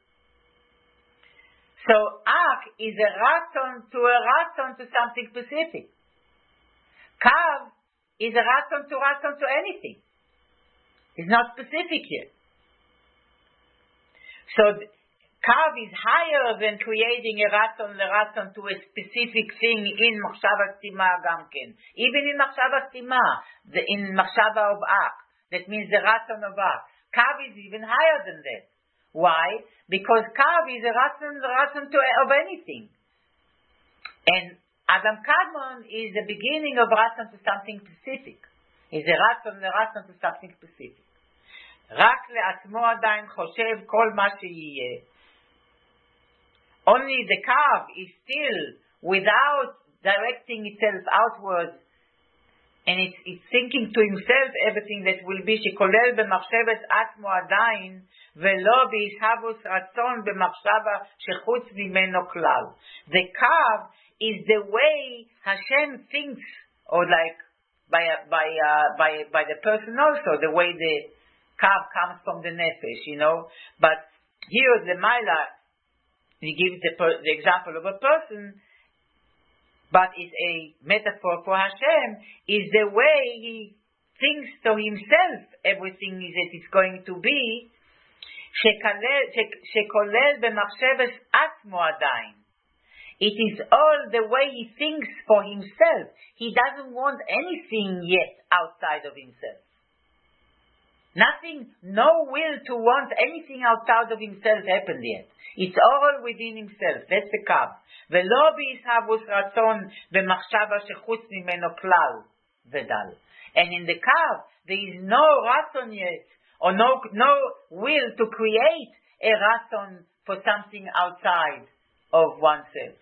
So Ak is a ratzon to something specific. Kav is a ratzon to anything. It's not specific yet. So Kav is higher than creating a ratzon leratzon to a specific thing in machshava stima gamken. Even in machshava stima, in machshava of Ak, that means the ratzon of Ak. Kav is even higher than that. Why? Because Kav is a ratzon of anything. And Adam Kadmon is the beginning of ratzon to something specific. Is a ratzon to something specific. רק לעצמו עדיין חושב כל מה שיהיה. Only the Kav is still without directing itself outwards, and it's thinking to himself everything that will be, שכולל במחשבת עצמו עדיין, ולא בהשהבוס רצון במחשבה שחוץ ממנו כלל. The Kav is the way Hashem thinks, or like by the person also, the way the Kav comes from the nefesh, But here the Maila, he gives the example of a person, but it's a metaphor for Hashem, is the way he thinks to himself everything that it's going to be, שכולל במחשבת עצמו עדיין. It is all the way he thinks for himself. He doesn't want anything yet outside of himself. Nothing, no will to want anything outside of himself happened yet. It's all within himself. That's the Kav. ולא בהשהבוס רצון במחשבה שחוץ ממנו כלל ודל. And in the Kav, there is no ratzon yet, or no will to create a ratzon for something outside of oneself.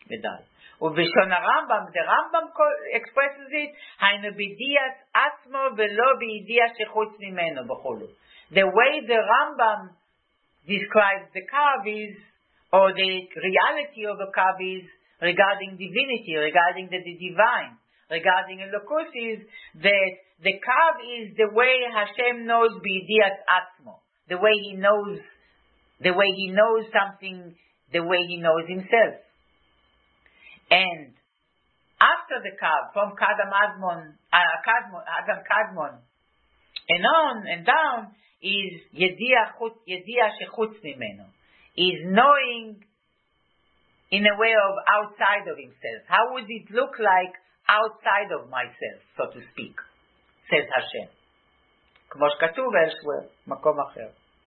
ודל. ובשון הרמב"ם, the Rambam expresses it, היינו בידיעת עצמו ולא בידיעה שחוץ ממנו בחולו. the way the Rambam describes the Kav is, or the reality of a Kav is, regarding divinity, regarding the divine, regarding Elokus, is that the Kav is the way Hashem knows b'yedias atzmo, the way He knows something, the way He knows Himself. And after the Kav, from Kadmon, and on and down, is Yediah shechutz mimeno, is knowing in a way of outside of himself. How would it look like outside of myself, so to speak, says Hashem. כמו שכתוב elsewhere, מקום אחר.